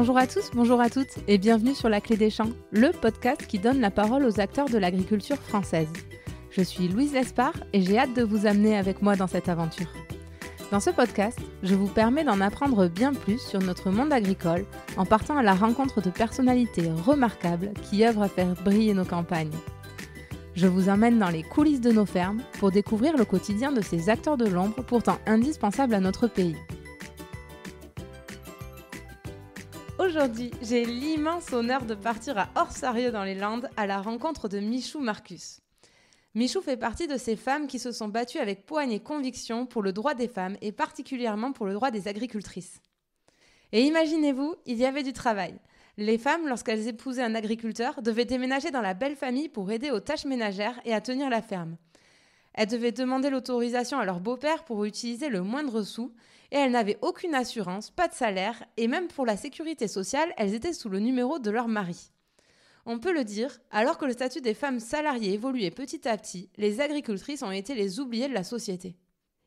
Bonjour à tous, bonjour à toutes et bienvenue sur La Clé des Champs, le podcast qui donne la parole aux acteurs de l'agriculture française. Je suis Louise Lespard et j'ai hâte de vous amener avec moi dans cette aventure. Dans ce podcast, je vous permets d'en apprendre bien plus sur notre monde agricole en partant à la rencontre de personnalités remarquables qui œuvrent à faire briller nos campagnes. Je vous emmène dans les coulisses de nos fermes pour découvrir le quotidien de ces acteurs de l'ombre pourtant indispensables à notre pays. Aujourd'hui, j'ai l'immense honneur de partir à Orsarieux dans les Landes à la rencontre de Michou Marcus. Michou fait partie de ces femmes qui se sont battues avec poigne et conviction pour le droit des femmes et particulièrement pour le droit des agricultrices. Et imaginez-vous, il y avait du travail. Les femmes, lorsqu'elles épousaient un agriculteur, devaient déménager dans la belle famille pour aider aux tâches ménagères et à tenir la ferme. Elles devaient demander l'autorisation à leur beau-père pour utiliser le moindre sou et elles n'avaient aucune assurance, pas de salaire et même pour la sécurité sociale, elles étaient sous le numéro de leur mari. On peut le dire, alors que le statut des femmes salariées évoluait petit à petit, les agricultrices ont été les oubliées de la société.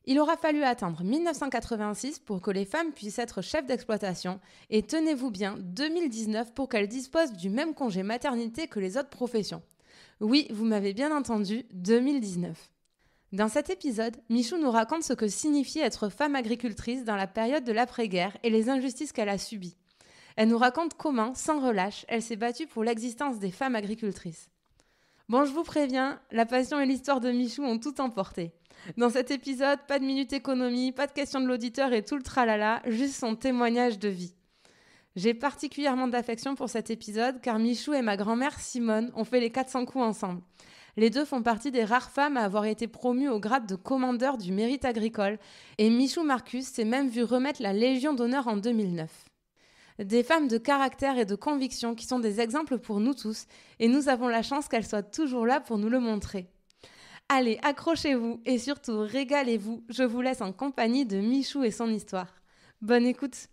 Il aura fallu attendre 1986 pour que les femmes puissent être chefs d'exploitation et tenez-vous bien, 2019 pour qu'elles disposent du même congé maternité que les autres professions. Oui, vous m'avez bien entendu, 2019. Dans cet épisode, Michou nous raconte ce que signifie être femme agricultrice dans la période de l'après-guerre et les injustices qu'elle a subies. Elle nous raconte comment, sans relâche, elle s'est battue pour l'existence des femmes agricultrices. Bon, je vous préviens, la passion et l'histoire de Michou ont tout emporté. Dans cet épisode, pas de minute économie, pas de question de l'auditeur et tout le tralala, juste son témoignage de vie. J'ai particulièrement d'affection pour cet épisode car Michou et ma grand-mère Simone ont fait les 400 coups ensemble. Les deux font partie des rares femmes à avoir été promues au grade de commandeur du mérite agricole et Michou Marcus s'est même vu remettre la Légion d'honneur en 2009. Des femmes de caractère et de conviction qui sont des exemples pour nous tous et nous avons la chance qu'elles soient toujours là pour nous le montrer. Allez, accrochez-vous et surtout régalez-vous, je vous laisse en compagnie de Michou et son histoire. Bonne écoute!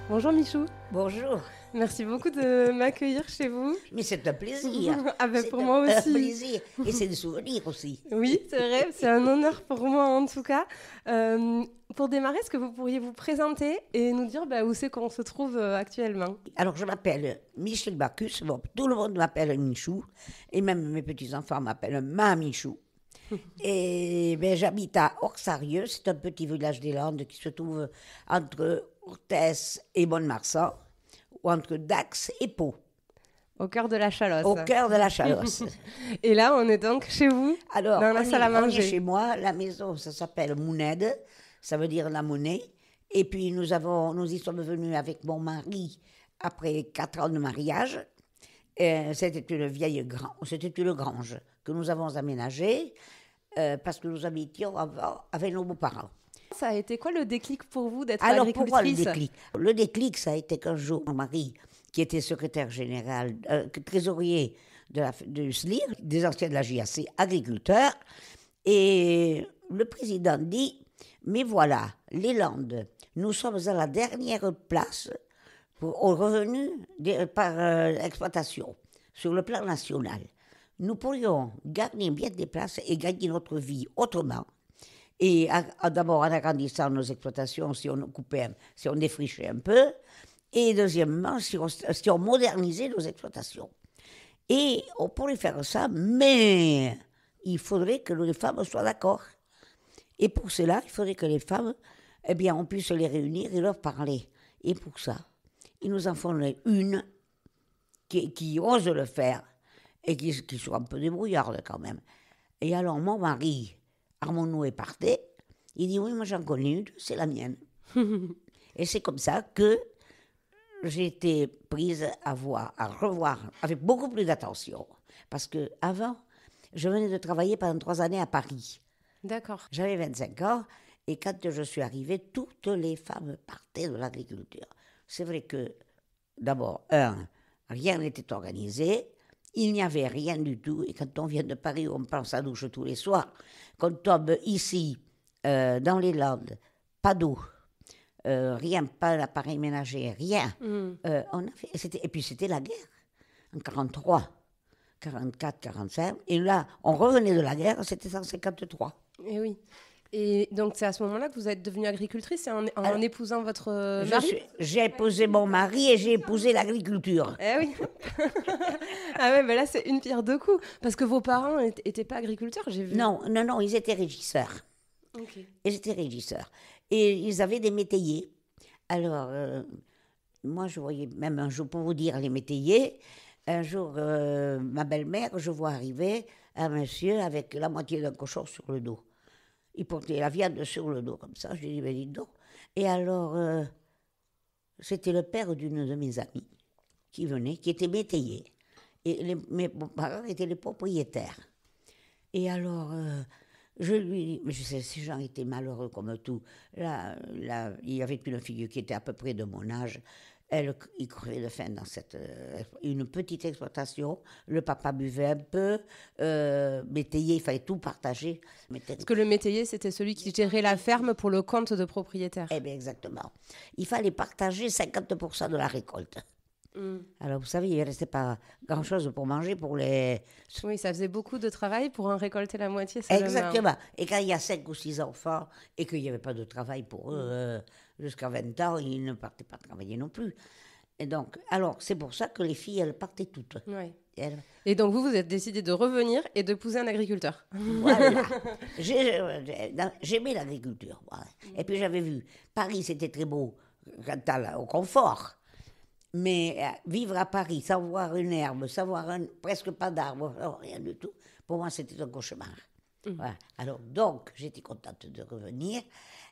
Bonjour Michou. Bonjour. Merci beaucoup de m'accueillir chez vous. Mais c'est un plaisir. Ah ben pour moi aussi. C'est un plaisir. Et c'est des souvenirs aussi. Oui, c'est vrai. C'est un honneur pour moi en tout cas. Pour démarrer, est-ce que vous pourriez vous présenter et nous dire où c'est qu'on se trouve actuellement? Alors, je m'appelle Michel Marcus. Bon, tout le monde m'appelle Michou. Et même mes petits-enfants m'appellent Ma Michou. Et j'habite à Orsarieux. C'est un petit village des Landes qui se trouve entre Orthès et Mont-de-Marsan, ou entre Dax et Pau. Au cœur de la Chalosse. Au cœur de la Chalosse. Et là, on est donc chez vous, alors, dans la salle à manger. On est chez moi. La maison, ça s'appelle Mouned. Ça veut dire la monnaie. Et puis, nous y sommes venus avec mon mari après 4 ans de mariage. C'était une grange que nous avons aménagée parce que nous habitions avec nos beaux-parents. Ça a été quoi le déclic pour vous d'être agricultrice? Alors, pourquoi le déclic? Le déclic, ça a été qu'un jour, mon mari, qui était secrétaire général, trésorier du SLIR, des anciens de la JAC, agriculteur, et le président dit, mais voilà, les Landes, nous sommes à la dernière place au revenu par exploitation, sur le plan national. Nous pourrions gagner bien des places et gagner notre vie autrement. Et d'abord en agrandissant nos exploitations, si on défrichait un peu, et deuxièmement, si on modernisait nos exploitations. Et on pourrait faire ça, mais il faudrait que les femmes soient d'accord. Et pour cela, il faudrait que les femmes, on puisse les réunir et leur parler. Et pour ça, ils nous en font une qui ose le faire et qui soit un peu débrouillarde quand même. Et alors, mon mari, Armand est parti, il dit, oui, moi j'en connais une, c'est la mienne. Et c'est comme ça que j'ai été prise à revoir avec beaucoup plus d'attention. Parce qu'avant, je venais de travailler pendant 3 années à Paris. D'accord. J'avais 25 ans, et quand je suis arrivée, toutes les femmes partaient de l'agriculture. C'est vrai que, d'abord, rien n'était organisé, il n'y avait rien du tout, et quand on vient de Paris, on prend sa douche tous les soirs. Quand on tombe ici, dans les Landes, pas d'eau, rien, pas d'appareil ménager, rien. Et puis c'était la guerre, en 1943, 1944, 1945. Et là, on revenait de la guerre, c'était en 1953. Et oui. Et donc, c'est à ce moment-là que vous êtes devenue agricultrice, c'est en épousant votre mari? J'ai épousé mon mari et j'ai épousé l'agriculture. Eh oui. Ah ouais, là, c'est une pierre deux coups. Parce que vos parents étaient pas agriculteurs, j'ai vu. Non, ils étaient régisseurs. Ok. Ils étaient régisseurs. Et ils avaient des métayers. Alors, moi, je voyais même un jour, pour vous dire, les métayers, un jour, ma belle-mère, je vois arriver un monsieur avec la moitié d'un cochon sur le dos. Il portait la viande sur le dos, comme ça. Je lui ai dit, ben dis donc. Et alors, c'était le père d'une de mes amies qui venait, qui était métayer. Et mes parents étaient les propriétaires. Et alors, je lui dis, mais je sais, ces gens étaient malheureux comme tout. Là, il y avait une fille qui était à peu près de mon âge. Il crevait de faim dans une petite exploitation. Le papa buvait un peu, métayer, il fallait tout partager. Parce que le métayer, c'était celui qui gérait la ferme pour le compte de propriétaires. Eh bien, exactement. Il fallait partager 50% de la récolte. Alors, vous savez, il ne restait pas grand-chose pour manger pour les... Oui, ça faisait beaucoup de travail pour en récolter la moitié seulement. Exactement. Et quand il y a 5 ou 6 enfants et qu'il n'y avait pas de travail pour eux, jusqu'à 20 ans, ils ne partaient pas travailler non plus. Et donc, alors, c'est pour ça que les filles, elles partaient toutes. Ouais. Elles... Et donc, vous êtes décidé de revenir et de épouser un agriculteur. Voilà. J'aimais l'agriculture. Voilà. Et puis, j'avais vu, Paris, c'était très beau quant au confort. Mais vivre à Paris sans voir une herbe, sans voir presque pas d'arbre, rien du tout, pour moi c'était un cauchemar. Voilà. Alors donc j'étais contente de revenir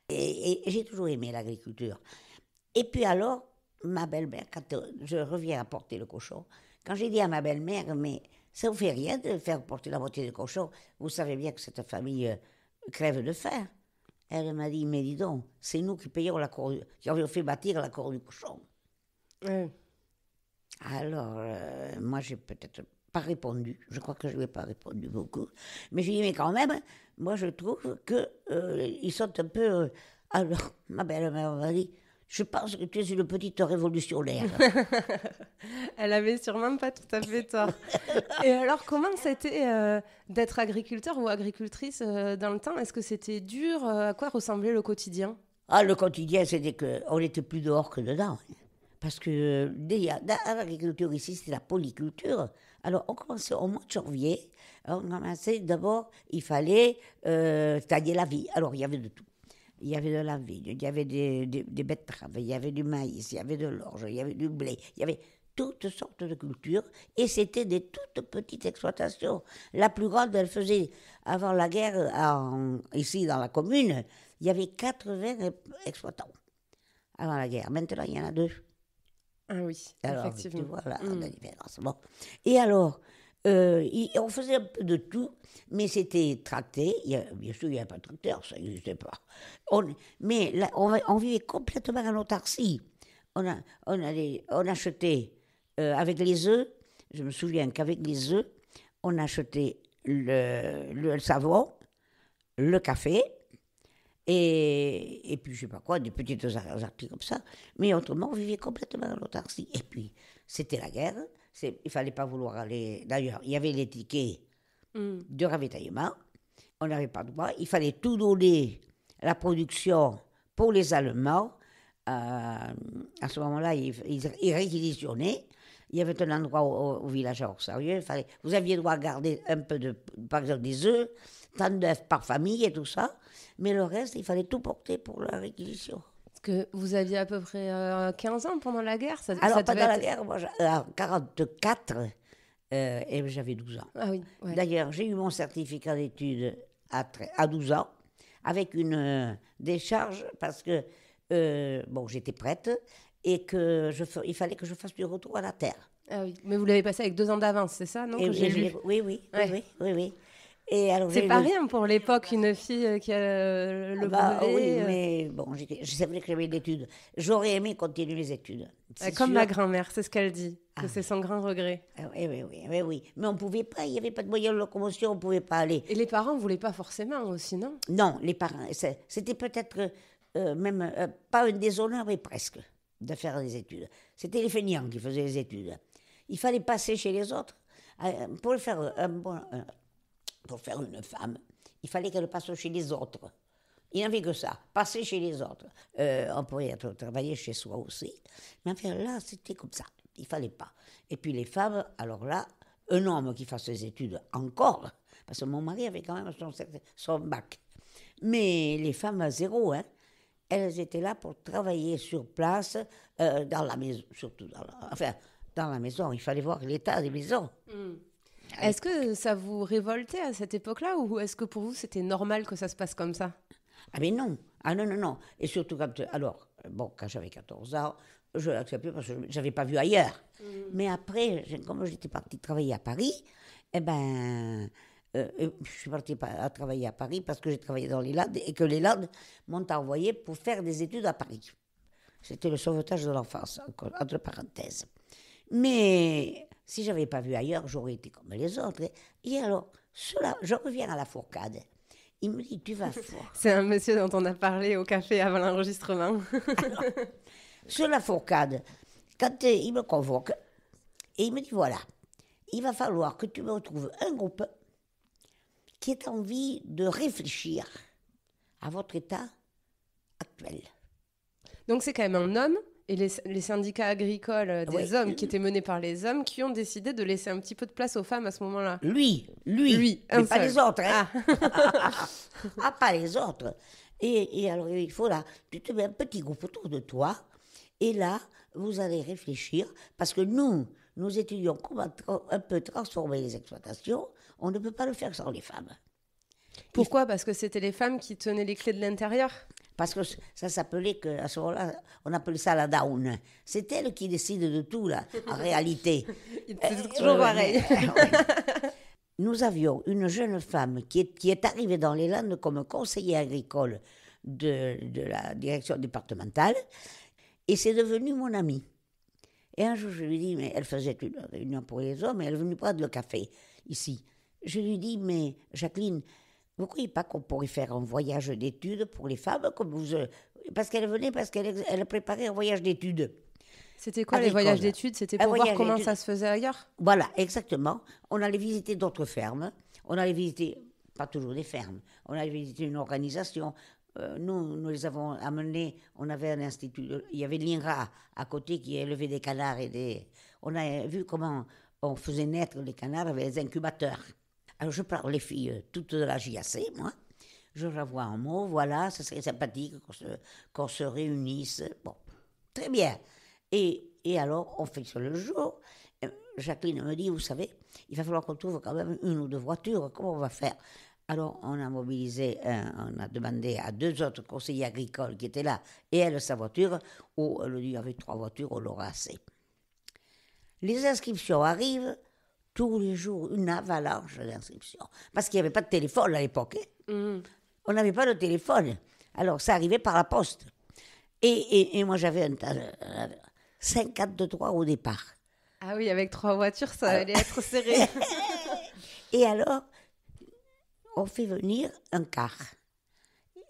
et j'ai toujours aimé l'agriculture. Et puis alors, ma belle-mère, quand je reviens apporter le cochon, quand j'ai dit à ma belle-mère, mais ça vous fait rien de faire porter la moitié du cochon, vous savez bien que cette famille crève de faim. Elle m'a dit, mais dis donc, c'est nous qui payons qui avions fait bâtir la cour du cochon. Alors, moi, j'ai peut-être pas répondu. Je crois que je n'ai pas répondu beaucoup. Mais j'ai dit, mais quand même, moi, je trouve qu'ils sont un peu... Alors, ma belle-mère m'a dit, je pense que tu es une petite révolutionnaire. Elle avait sûrement pas tout à fait tort. Et alors, comment c'était d'être agriculteur ou agricultrice dans le temps? Est-ce que c'était dur? À quoi ressemblait le quotidien? Ah, le quotidien, c'était qu'on n'était plus dehors que dedans. Parce que déjà, dans l'agriculture ici, c'est la polyculture. Alors, on commençait au mois de janvier. On commençait d'abord, il fallait tailler la vigne. Alors, il y avait de tout. Il y avait de la vigne, il y avait des betteraves, il y avait du maïs, il y avait de l'orge, il y avait du blé. Il y avait toutes sortes de cultures. Et c'était des toutes petites exploitations. La plus grande, elle faisait, avant la guerre, ici dans la commune, il y avait 80 exploitants. Avant la guerre. Maintenant, il y en a 2. Ah oui, alors, effectivement. Tu vois la différence. Bon. Et alors, on faisait un peu de tout, mais c'était tracté. Bien sûr, il n'y avait pas de tracteur, ça n'existait pas. Mais là, on vivait complètement en autarcie. On achetait avec les œufs, je me souviens qu'avec les œufs, on achetait le savon, le café, et puis, je ne sais pas quoi, des petites articles comme ça. Mais autrement, on vivait complètement en autarcie. Et puis, c'était la guerre. Il ne fallait pas vouloir aller... D'ailleurs, il y avait les tickets de ravitaillement. On n'avait pas le droit. Il fallait tout donner, la production, pour les Allemands. À ce moment-là, ils réquisitionnaient. Il y avait un endroit au village à Orsarieux. Vous aviez le droit à garder un peu par exemple, des œufs, tant d'œufs par famille et tout ça. Mais le reste, il fallait tout porter pour la réquisition. Parce que vous aviez à peu près 15 ans pendant la guerre. Alors, pendant la guerre, moi, en 1944, et j'avais 12 ans. Ah oui, ouais. D'ailleurs, j'ai eu mon certificat d'études à 12 ans, avec une décharge, parce que, j'étais prête, et il fallait que je fasse du retour à la terre. Ah oui, mais vous l'avez passé avec 2 ans d'avance, c'est ça, non? Oui. Et alors, c'est pas rien pour l'époque, une fille qui a le brevet. Oui, mais bon, c'est vrai que j'avais d'études. J'aurais aimé continuer mes études. Comme ma grand-mère, c'est ce qu'elle dit, que c'est son grand regret. Oui. Mais on ne pouvait pas, il n'y avait pas de moyen de locomotion, on ne pouvait pas aller. Et les parents ne voulaient pas forcément aussi, non? Non, les parents, c'était peut-être même pas un déshonneur, mais presque, de faire des études. C'était les feignants qui faisaient les études. Il fallait passer chez les autres. Pour faire une femme, il fallait qu'elle passe chez les autres. Il n'avait que ça, passer chez les autres. On pouvait travailler chez soi aussi. Mais enfin, là, c'était comme ça. Il ne fallait pas. Et puis les femmes, alors là, un homme qui fasse ses études encore, parce que mon mari avait quand même son bac. Mais les femmes à zéro, hein, elles étaient là pour travailler sur place, dans la maison, surtout dans la maison. Il fallait voir l'état des maisons. Est-ce que ça vous révoltait à cette époque-là ou est-ce que pour vous c'était normal que ça se passe comme ça? Ah mais non, ah non, non, non. Et surtout quand, alors, bon, quand j'avais 14 ans, je l'acceptais parce que je n'avais pas vu ailleurs. Mais après, comme j'étais partie travailler à Paris, eh ben, je suis partie travailler à Paris parce que j'ai travaillé dans les Landes et que les Landes m'ont envoyé pour faire des études à Paris. C'était le sauvetage de l'enfance, entre parenthèses. Mais si je n'avais pas vu ailleurs, j'aurais été comme les autres. Et alors, cela, je reviens à la fourcade. Il me dit, tu vas fort. C'est un monsieur dont on a parlé au café avant l'enregistrement. Alors, sur la fourcade, quand il me convoque, et il me dit, voilà, il va falloir que tu me retrouves un groupe qui ait envie de réfléchir à votre état actuel. Donc c'est quand même un homme et les syndicats agricoles des Oui. hommes qui étaient menés par les hommes qui ont décidé de laisser un petit peu de place aux femmes à ce moment-là. Lui, un mais pas seul. les autres, hein. Ah, pas les autres. Et alors, il faut là, tu te mets un petit groupe autour de toi, et là, vous allez réfléchir, parce que nous étudions comment un peu transformer les exploitations, on ne peut pas le faire sans les femmes. Pourquoi? Parce que c'était les femmes qui tenaient les clés de l'intérieur. Parce que ça s'appelait, à ce moment-là, on appelait ça la down. C'est elle qui décide de tout, là, en réalité. C'est toujours pareil. Nous avions une jeune femme qui est arrivée dans les Landes comme conseillère agricole de la direction départementale, et c'est devenu mon amie. Et un jour, je lui dis, mais elle faisait une réunion pour les hommes, et elle est venue prendre le café, ici. Je lui dis, mais Jacqueline, vous ne croyez pas qu'on pourrait faire un voyage d'études pour les femmes comme vous, parce qu'elle venait, parce qu'elle préparait un voyage d'études. C'était quoi les Agricole. voyages d'études? C'était Un pour voir voyage comment d'études. ça se faisait ailleurs? Voilà, exactement. On allait visiter d'autres fermes. On allait visiter, pas toujours des fermes, on allait visiter une organisation. Nous les avons amenés, on avait un institut, il y avait l'INRA à côté qui élevait des canards on a vu comment on faisait naître les canards avec les incubateurs. Alors je parle les filles toutes de la JAC, moi. Je leur envoie un mot, voilà, ça serait sympathique qu'on se réunisse. Bon, très bien. Et alors, on fixe le jour. Jacqueline me dit, vous savez, il va falloir qu'on trouve quand même une ou deux voitures. Comment on va faire? Alors, on a mobilisé, on a demandé à deux autres conseillers agricoles qui étaient là, et elle, sa voiture, où elle dit, avec 3 voitures, on l'aura assez. Les inscriptions arrivent, tous les jours, une avalanche d'inscriptions. Parce qu'il n'y avait pas de téléphone à l'époque. Hein. On n'avait pas de téléphone. Alors, ça arrivait par la poste. Et moi, j'avais 53 au départ. Ah oui, avec 3 voitures, ça allait être serré. Et alors, on fait venir un car.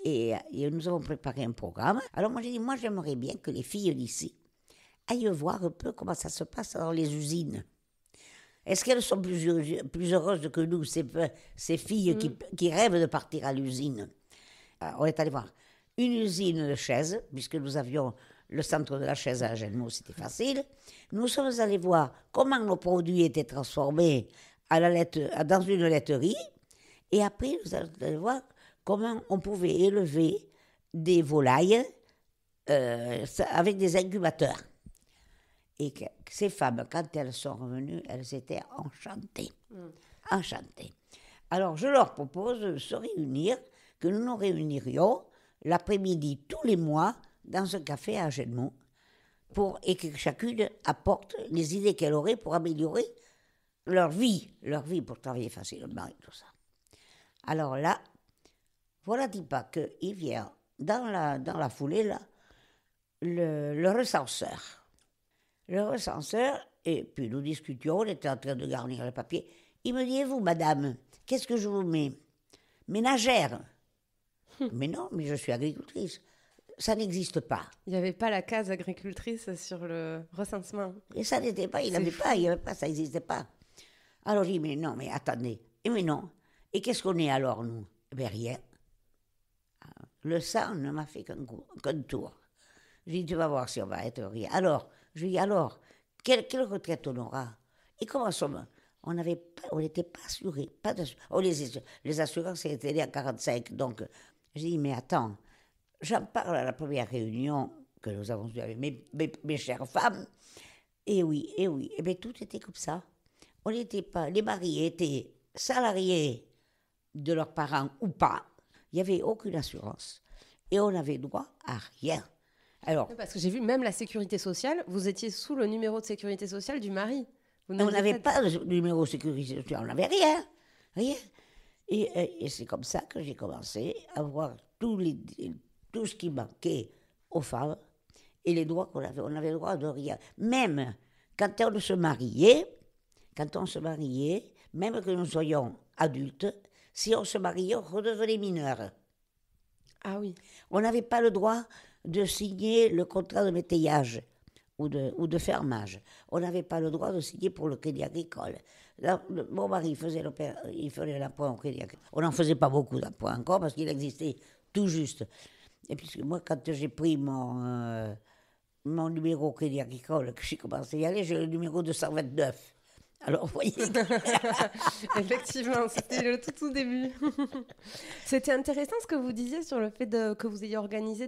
Et nous avons préparé un programme. Alors moi, j'ai dit, moi, j'aimerais bien que les filles d'ici aillent voir un peu comment ça se passe dans les usines. Est-ce qu'elles sont plus heureuses que nous, ces filles qui rêvent de partir à l'usine? Alors, on est allé voir une usine de chaises, puisque nous avions le centre de la chaise à Agenmaux, c'était facile. Nous sommes allés voir comment nos produits étaient transformés dans une laiterie. Et après, nous allons voir comment on pouvait élever des volailles avec des incubateurs. Et que ces femmes, quand elles sont revenues, elles étaient enchantées. Enchantées. Alors, je leur propose de se réunir, que nous nous réunirions l'après-midi tous les mois dans un café à Agenmaux et que chacune apporte les idées qu'elle aurait pour améliorer leur vie pour travailler facilement et tout ça. Alors là, voilà dit pas qu'il vient dans la foulée, là, le recenseur. Le recenseur, et puis nous discutions, on était en train de garnir le papier. Il me dit, et vous, madame, qu'est-ce que je vous mets? Ménagère. Mais non, mais je suis agricultrice. Ça n'existe pas. Il n'y avait pas la case agricultrice sur le recensement. Et ça n'était pas, il n'y avait pas, ça n'existait pas. Alors je dis, mais non, mais attendez. Et mais non. Et qu'est-ce qu'on est alors, nous? Eh bien, rien. le sang ne m'a fait qu'un tour. Je lui ai dit, tu vas voir si on va être rien. Alors, je lui ai dit, alors, quelle retraite on aura? Et comment on n'était pas assurés. Les assurances étaient nés à 45. Donc, j'ai dit, mais attends, j'en parle à la première réunion que nous avons eue avec mes chères femmes. Et oui, et bien tout était comme ça. On n'était pas, les maris étaient salariés de leurs parents ou pas. Il n'y avait aucune assurance. Et on n'avait droit à rien. Alors, parce que j'ai vu même la sécurité sociale, vous étiez sous le numéro de sécurité sociale du mari. On n'avait pas de numéro de sécurité sociale, on n'avait rien. Rien. Et c'est comme ça que j'ai commencé à voir tout ce qui manquait aux femmes et les droits qu'on avait. On avait le droit de rien. Même quand on se mariait, même que nous soyons adultes, si on se mariait, on redevenait mineur. Ah oui. On n'avait pas le droit de signer le contrat de métayage ou de fermage. On n'avait pas le droit de signer pour le crédit agricole. Là, mon mari il faisait l'emprunt au crédit agricole. On n'en faisait pas beaucoup d'emprunts encore parce qu'il existait tout juste. Et puis moi, quand j'ai pris mon numéro au crédit agricole, que j'ai commencé à y aller, j'ai le numéro 229. Alors, vous voyez. Effectivement, c'était le tout début. C'était intéressant ce que vous disiez sur le fait que vous ayez organisé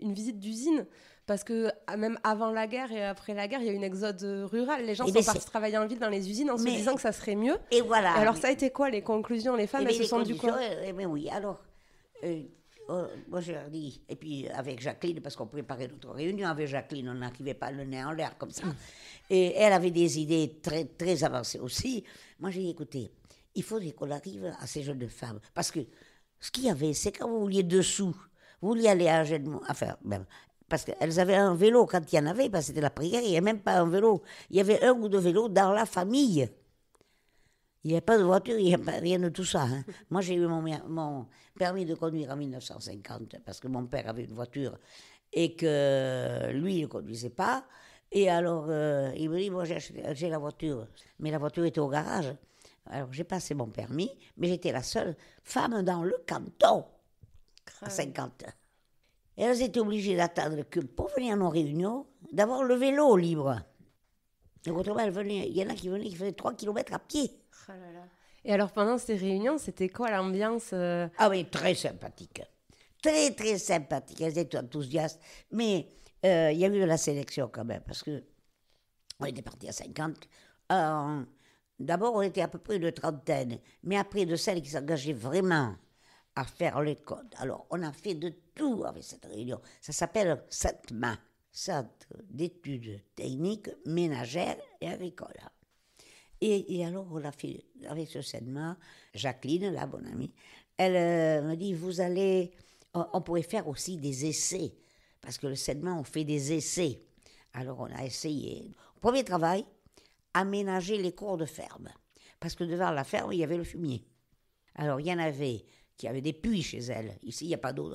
une visite d'usine. Parce que même avant la guerre et après la guerre, il y a eu une exode rural. Les gens sont partis travailler en ville dans les usines en se disant que ça serait mieux. Et voilà. Et alors, ça a été quoi les conclusions? Les femmes, elles se sont dit quoi? Oui, alors, moi je leur dis, et puis avec Jacqueline, parce qu'on préparait notre réunion avec Jacqueline, on n'arrivait pas le nez en l'air comme ça. Et elle avait des idées très, très avancées aussi. Moi j'ai dit, écoutez, il faudrait qu'on arrive à ces jeunes femmes. Parce que ce qu'il y avait, c'est quand vous vouliez 2 sous, vous vouliez aller à Agen, enfin, même, parce qu'elles avaient un vélo quand il y en avait, parce que c'était la prière, il n'y avait même pas un vélo. Il y avait 1 ou 2 vélos dans la famille. Il n'y avait pas de voiture, il n'y avait rien de tout ça. Hein. Moi, j'ai eu mon permis de conduire en 1950, parce que mon père avait une voiture et que lui, il ne conduisait pas. Et alors, il me dit, moi, j'ai la voiture. Mais la voiture était au garage. Alors, j'ai passé mon permis, mais j'étais la seule femme dans le canton à 50 ans. Et elles étaient obligées d'attendre que, pour venir à nos réunions, d'avoir le vélo libre. Et autrement, il y en a qui venaient, qui faisaient 3 km à pied. Oh là là. Et alors, pendant ces réunions, c'était quoi l'ambiance Ah oui, très sympathique. Très, très sympathique. Elles étaient enthousiastes. Mais il y a eu de la sélection quand même, parce qu'on était partis à 50. D'abord, on était à peu près une trentaine. Mais après, de celles qui s'engageaient vraiment à faire les codes. Alors, on a fait de tout avec cette réunion. Ça s'appelle CETMA, Centre d'études techniques, ménagères et agricoles. Et alors, on a fait, avec ce CETMA, Jacqueline, la bonne amie, elle me dit, on pourrait faire aussi des essais, parce que le CETMA, on fait des essais. Alors, on a essayé. Premier travail, aménager les cours de ferme, parce que devant la ferme, il y avait le fumier. Alors, il y en avait qui avaient des puits chez elles. Ici, il n'y a pas d'eau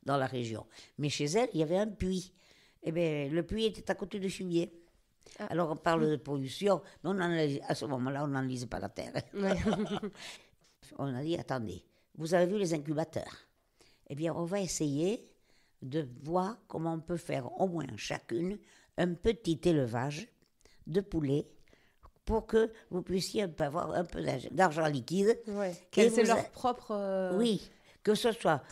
dans la région. Mais chez elles, il y avait un puits. Eh bien, le puits était à côté du fumier. Ah. Alors, on parle de pollution, mais à ce moment-là, on n'analyse pas la terre. Ouais. On a dit, attendez, vous avez vu les incubateurs? Eh bien, on va essayer de voir comment on peut faire au moins chacune un petit élevage de poulets pour que vous puissiez avoir un peu d'argent liquide. Ouais. C'est leur propre... Oui, que ce soit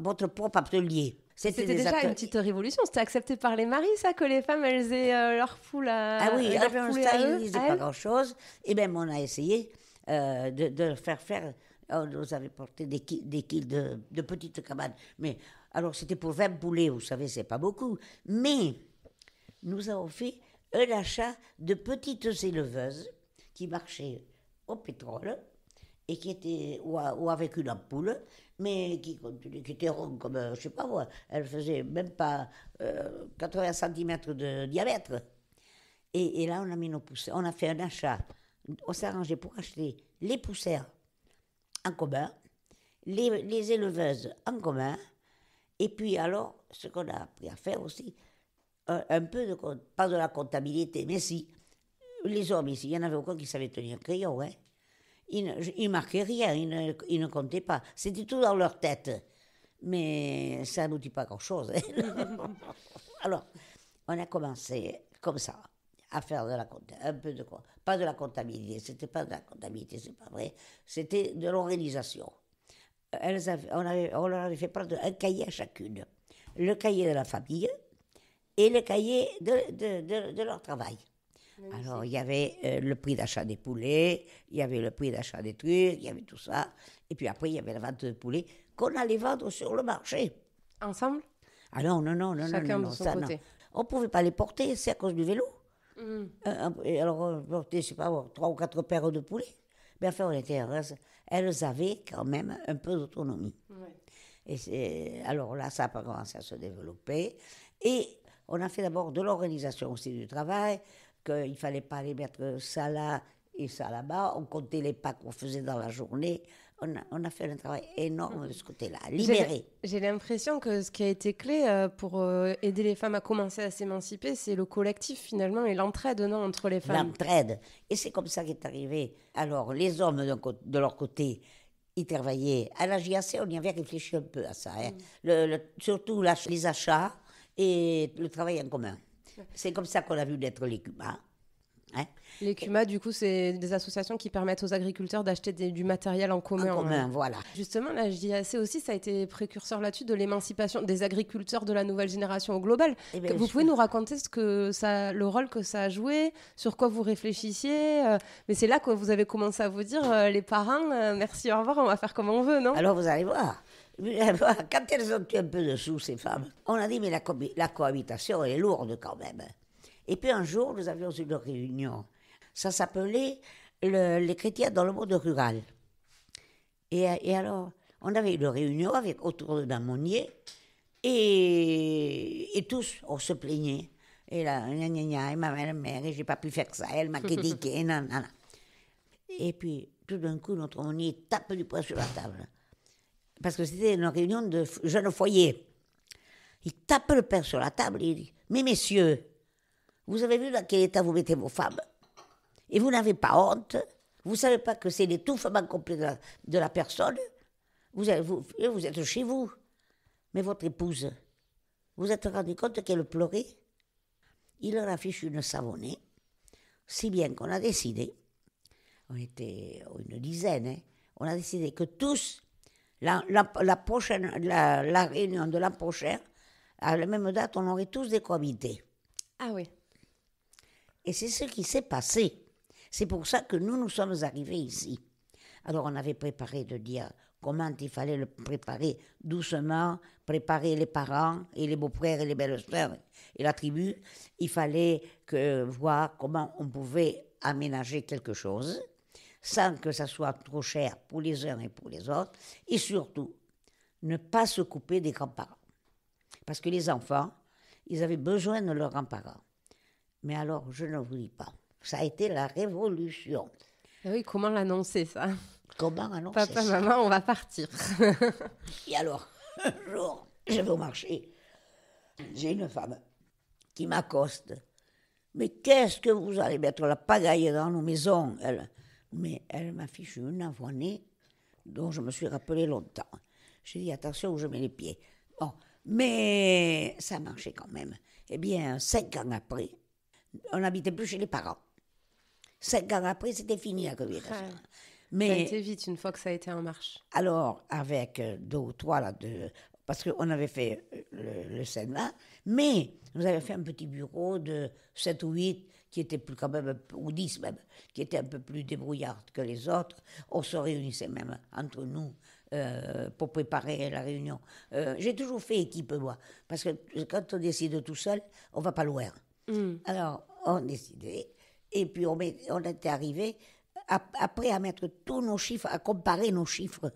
votre propre atelier. C'était déjà une petite révolution. C'était accepté par les maris, ça, que les femmes, elles aient leur poule à... Ah oui, à ils ne disaient pas grand-chose. Et même, on a essayé de faire... On nous avait porté des kills de petites cabanes. Mais, alors, c'était pour 20 poulets, vous savez, c'est pas beaucoup. Mais, nous avons fait un achat de petites éleveuses qui marchaient au pétrole et qui étaient, ou avec une ampoule, mais qui étaient rondes comme, je ne sais pas moi, elles faisaient même pas 80 cm de diamètre. Et là, on a mis nos poussins, on a fait un achat, on s'est arrangé pour acheter les poussins en commun, les éleveuses en commun, et puis alors, ce qu'on a appris à faire aussi, un peu pas de la comptabilité, mais si, les hommes ici, il y en avait aucun qui savait tenir un crayon, hein. Ils ne marquaient rien, ils ne comptaient pas. C'était tout dans leur tête. mais ça ne nous dit pas grand-chose. Alors, on a commencé comme ça, à faire un peu de quoi. Pas de la comptabilité, c'était pas de la comptabilité, c'est pas vrai. C'était de l'organisation. On leur avait fait prendre un cahier à chacune. Le cahier de la famille et le cahier de leur travail. Alors, il y avait le prix d'achat des poulets, il y avait le prix d'achat des trucs, il y avait tout ça. Et puis après, il y avait la vente de poulets qu'on allait vendre sur le marché. Ensemble? Ah non, non, non, non, Chacun non, de non, son ça, côté. non. On ne pouvait pas les porter, c'est à cause du vélo. Mm. Et alors, on portait, je sais pas, 3 ou 4 paires de poulets. Mais enfin, on était heureuses. Elles avaient quand même un peu d'autonomie. Ouais. Et alors là, ça a commencé à se développer. Et on a fait d'abord de l'organisation aussi du travail, qu'il ne fallait pas les mettre ça là et ça là-bas. On comptait les pas qu'on faisait dans la journée. On a fait un travail énorme de ce côté-là, libéré. J'ai l'impression que ce qui a été clé pour aider les femmes à commencer à s'émanciper, c'est le collectif finalement et l'entraide non, entre les femmes. L'entraide. Et c'est comme ça qu'est arrivé. Alors, les hommes de leur côté, ils travaillaient. À la JAC, on y avait réfléchi un peu à ça. Hein. Surtout les achats et le travail en commun. C'est comme ça qu'on a vu naître les CUMA. Hein. Les CUMA, du coup, c'est des associations qui permettent aux agriculteurs d'acheter du matériel en commun. En commun, voilà. Justement, la JAC aussi, ça a été précurseur là-dessus de l'émancipation des agriculteurs de la nouvelle génération au global. Vous pouvez nous raconter le rôle que ça a joué, sur quoi vous réfléchissiez mais c'est là que vous avez commencé à vous dire, les parents, merci, au revoir, on va faire comme on veut, non? Alors, vous allez voir. Quand elles ont eu un peu de sous, ces femmes, on a dit, mais la cohabitation, elle est lourde quand même. Et puis un jour, nous avions une réunion. Ça s'appelait les chrétiens dans le monde rural. Et alors, on avait une réunion autour d'un monnier et tous, on se plaignait. Et là, et ma mère, et j'ai pas pu faire ça, elle m'a critiqué, nanana. Et puis, tout d'un coup, notre monnier tape du poing sur la table. Parce que c'était une réunion de jeunes foyers. Il tape le poing sur la table et il dit, mais messieurs, vous avez vu dans quel état vous mettez vos femmes? Et vous n'avez pas honte? Vous ne savez pas que c'est l'étouffement complet de la personne? Vous êtes chez vous. Mais votre épouse, vous êtes rendu compte qu'elle pleurait? Il leur a fichu une savonnée, si bien qu'on a décidé, on était une dizaine, hein, on a décidé que tous, la réunion de l'an prochain, à la même date, on aurait tous décohabité. Ah oui. Et c'est ce qui s'est passé. C'est pour ça que nous sommes arrivés ici. Alors on avait préparé de dire comment il fallait le préparer doucement, préparer les parents et les beaux-frères et les belles-sœurs et la tribu. Il fallait voir comment on pouvait aménager quelque chose sans que ça soit trop cher pour les uns et pour les autres. Et surtout, ne pas se couper des grands-parents. Parce que les enfants, ils avaient besoin de leurs grands-parents. Mais alors, je ne vous dis pas, ça a été la révolution. Ah oui, comment l'annoncer, ça? Comment annoncer Papa, ça? maman, on va partir. Et alors, un jour, je vais au marché. J'ai une femme qui m'accoste. Mais qu'est-ce que vous allez mettre la pagaille dans nos maisons? Mais elle m'a fichu une avoinée dont je me suis rappelé longtemps. J'ai dit, attention où je mets les pieds. Bon, mais ça marchait quand même. Eh bien, 5 ans après, on n'habitait plus chez les parents. 5 ans après, c'était fini la cohabitation. Ouais. Mais ça a été vite une fois que ça a été en marche. alors, avec 2 ou 3, là, parce qu'on avait fait le Sénat, mais nous avions fait un petit bureau de 7 ou 8, qui était plus quand même, ou 10 même, qui était un peu plus débrouillard que les autres. On se réunissait même entre nous pour préparer la réunion. J'ai toujours fait équipe, moi, parce que quand on décide tout seul, on ne va pas loin. Alors, on décidait, et puis on était arrivés, après à mettre tous nos chiffres, à comparer nos chiffres,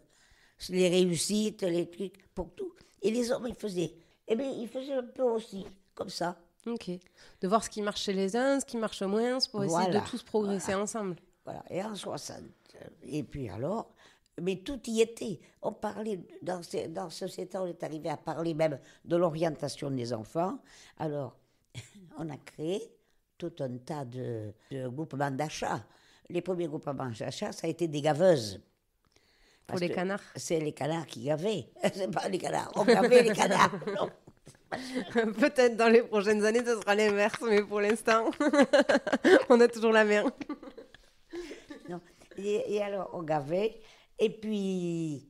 les réussites, les trucs, pour tout. Et les hommes, ils faisaient. Eh bien, ils faisaient un peu aussi, comme ça. Ok. De voir ce qui marche chez les uns, ce qui marche moins, pour essayer de tous progresser ensemble. Voilà. Et en 60. Et puis alors, mais tout y était. On parlait, dans ce temps, on est arrivé à parler même de l'orientation des enfants. Alors, on a créé tout un tas de groupements d'achat. Les premiers groupements d'achat, ça a été des gaveuses. Pour les canards. C'est les canards qui gavaient. C'est pas les canards. On gavait les canards. Non. Peut-être dans les prochaines années, ce sera l'inverse, mais pour l'instant, on a toujours la main. Non. Et alors, on gavait. Et puis,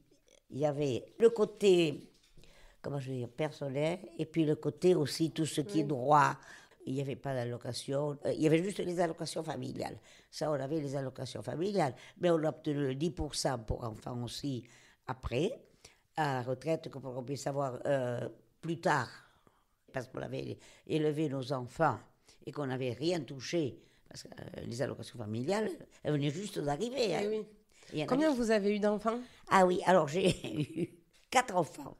il y avait le côté, comment je veux dire, personnel, et puis le côté aussi, tout ce qui est droit. Il n'y avait pas d'allocation, il y avait juste les allocations familiales. Ça, on avait les allocations familiales. Mais on a obtenu le 10% pour enfants aussi après, à la retraite, pour qu'on puisse avoir plus tard. Parce qu'on avait élevé nos enfants et qu'on n'avait rien touché. Parce que les allocations familiales, elles venaient juste d'arriver. Hein. Oui. Combien vous avez eu d'enfants? Ah oui, alors j'ai eu 4 enfants.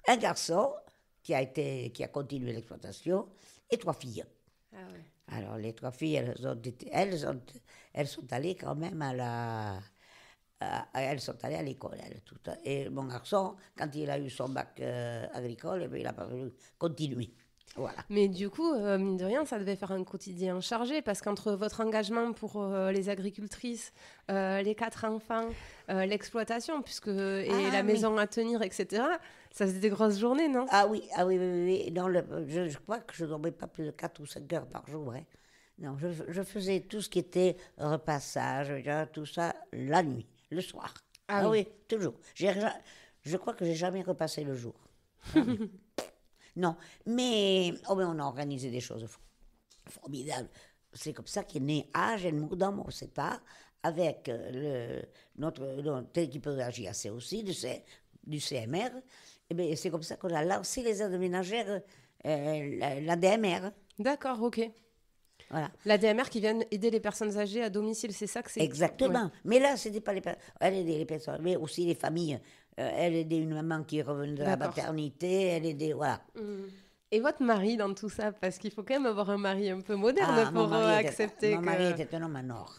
Un garçon qui a continué l'exploitation et 3 filles. Ah ouais. Alors les 3 filles, elles sont allées quand même elles sont allées à l'école, elles, toutes. Et mon garçon, quand il a eu son bac agricole, eh bien, il a pas voulu continuer. Voilà. Mais du coup, mine de rien, ça devait faire un quotidien chargé parce qu'entre votre engagement pour les agricultrices, les 4 enfants, l'exploitation, la maison à tenir, etc., ça faisait des grosses journées, non? Ah oui. Non, je crois que je ne dormais pas plus de 4 ou 5 heures par jour. Hein. Non, je faisais tout ce qui était repassage, tout ça, la nuit, le soir. Ah oui, toujours. Je crois que j'ai jamais repassé le jour. Non, mais on a organisé des choses formidables. C'est comme ça qu'est né Agenmour dans mon CEPA, avec notre équipe de la JAC aussi, du CMR. Et bien, c'est comme ça qu'on a lancé les aides ménagères, la DMR. D'accord, ok. Voilà. La DMR qui vient aider les personnes âgées à domicile, c'est ça que c'est? Exactement. Ouais. Mais là, c'était pas elle aidait les personnes, mais aussi les familles. Elle aidait une maman qui revenait de la maternité, elle aidait, voilà. Et votre mari dans tout ça? Parce qu'il faut quand même avoir un mari un peu moderne pour accepter mon mari était un homme en or.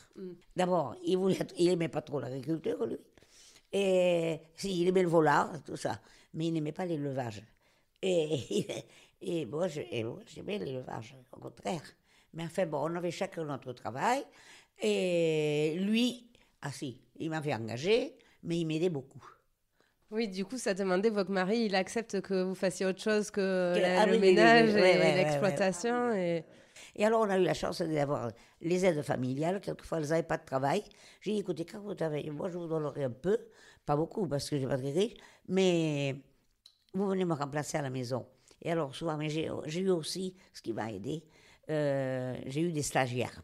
D'abord, il aimait pas trop l'agriculture, lui. Et si, il aimait le volard, tout ça. Mais il n'aimait pas l'élevage. Et moi, j'aimais l'élevage, au contraire. Mais enfin, bon, on avait chacun notre travail. Et lui, il m'avait engagé, mais il m'aidait beaucoup. Oui, du coup, ça demandait, votre mari, il accepte que vous fassiez autre chose que le ménage et l'exploitation. Et alors, on a eu la chance d'avoir les aides familiales. Quelquefois, elles n'avaient pas de travail. J'ai dit, écoutez, quand vous travaillez, moi, je vous donnerai un peu, pas beaucoup, parce que je n'ai pas très riche, mais vous venez me remplacer à la maison. Et alors, souvent, mais j'ai eu aussi, ce qui m'a aidé, j'ai eu des stagiaires.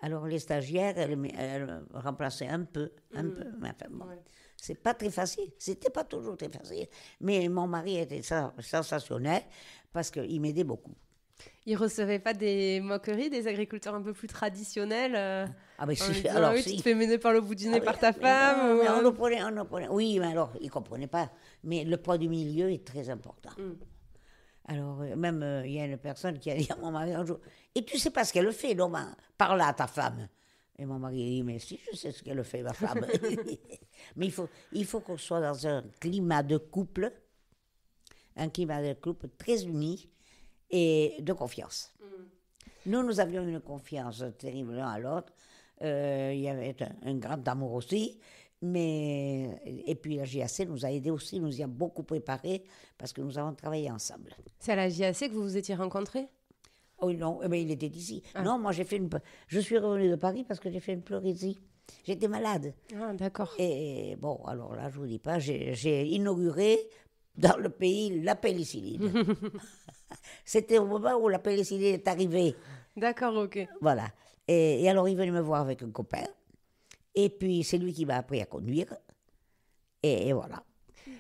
Alors, les stagiaires, elles remplaçaient un peu, mais enfin, bon. Ouais. C'est pas très facile, c'était pas toujours très facile. Mais mon mari était sensationnel parce qu'il m'aidait beaucoup. Il recevait pas des moqueries des agriculteurs un peu plus traditionnels Ah ben si, alors oui, tu te fais mener par le bout du nez par ta femme. Mais on le prenait. Oui, mais alors, il comprenait pas. Mais le poids du milieu est très important. Alors, même, il y a une personne qui a dit à mon mari un jour, et tu sais pas ce qu'elle fait, non, parle à ta femme. Et mon mari dit, mais si, je sais ce qu'elle fait, ma femme. Mais il faut qu'on soit dans un climat de couple très uni et de confiance. Nous avions une confiance terrible l'un à l'autre. Il y avait un grand amour aussi. Et puis la JAC nous a aidés aussi, nous y a beaucoup préparés parce que nous avons travaillé ensemble. C'est à la JAC que vous vous étiez rencontrés? Oh non, mais il était ici. Ah. Non, moi je suis revenue de Paris parce que j'ai fait une pleurésie. J'étais malade. Ah, d'accord. Et bon, alors là, je vous dis pas, j'ai inauguré dans le pays la pénicilline. C'était au moment où la pénicilline est arrivée. D'accord, ok. Voilà. Et alors, il venait me voir avec un copain. Et puis, c'est lui qui m'a appris à conduire. Et voilà.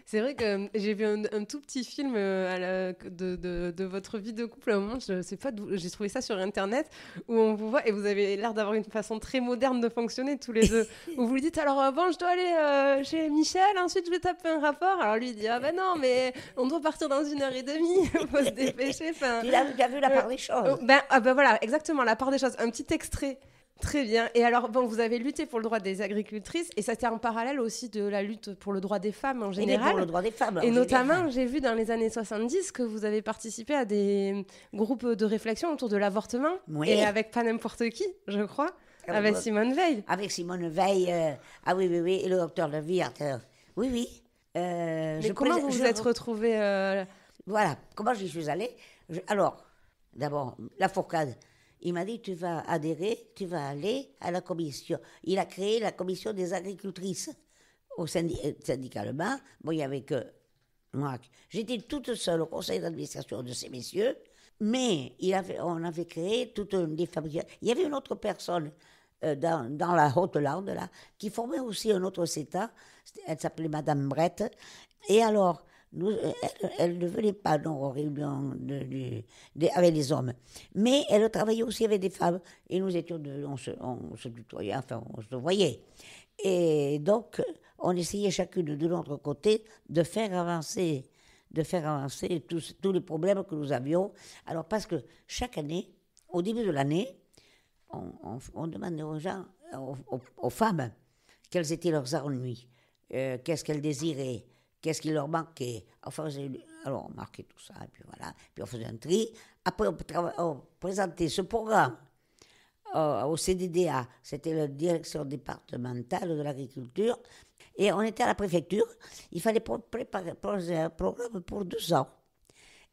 C'est vrai que j'ai vu un tout petit film de votre vie de couple à un moment, je sais pas d'où, j'ai trouvé ça sur Internet, où on vous voit et vous avez l'air d'avoir une façon très moderne de fonctionner tous les deux. Où vous lui dites, alors bon, je dois aller chez Michel, ensuite je vais taper un rapport. Alors lui il dit, ah ben non, mais on doit partir dans 1h30, il faut se dépêcher. Tu as vu la part des choses. Ben voilà, exactement, la part des choses. Un petit extrait. Très bien. Et alors, bon, vous avez lutté pour le droit des agricultrices et ça c'était en parallèle aussi de la lutte pour le droit des femmes en général. Et pour le droit des femmes. Et notamment, j'ai vu dans les années 70 que vous avez participé à des groupes de réflexion autour de l'avortement. Oui. Et avec pas n'importe qui, je crois, avec Simone Veil. Avec Simone Veil, ah oui, et le docteur Leviat. Oui, oui. Mais comment vous vous êtes retrouvés Voilà, comment j'y suis allée. Alors, d'abord, Lafourcade, il m'a dit, tu vas adhérer, tu vas aller à la commission. Il a créé la commission des agricultrices syndicalement. Bon, il n'y avait que moi. J'étais toute seule au conseil d'administration de ces messieurs, mais on avait créé toutes des fabrications. Il y avait une autre personne dans la Haute-Lande, là, qui formait aussi un autre CETA. Elle s'appelait Madame Brett. Et alors, elle ne venait pas aux réunions avec les hommes. Mais elle travaillait aussi avec des femmes. Et nous étions on se tutoyait, enfin, on se voyait. Et donc, on essayait chacune de notre côté de faire avancer tous les problèmes que nous avions. Alors, parce que chaque année, au début de l'année, on demandait aux gens, aux femmes, quels étaient leurs ennuis, qu'est-ce qu'elles désiraient, qu'est-ce qui leur manquait. Enfin, alors on marquait tout ça, et puis voilà, puis on faisait un tri. Après, on présentait ce programme au CDDA, c'était la direction départementale de l'agriculture, et on était à la préfecture. Il fallait préparer un programme pour 2 ans.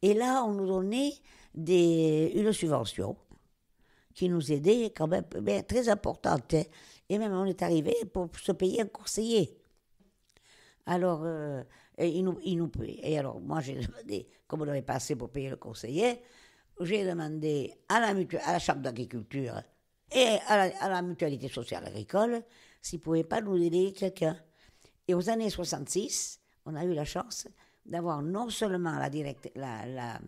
Et là, on nous donnait une subvention qui nous aidait quand même, bien, très importante. Hein. Et même on est arrivé pour se payer un conseiller. Alors, et alors moi j'ai demandé, comme on n'avait pas assez pour payer le conseiller, j'ai demandé à la Chambre d'agriculture et à la mutualité sociale agricole s'ils ne pouvaient pas nous aider quelqu'un. Et aux années 66, on a eu la chance d'avoir non seulement la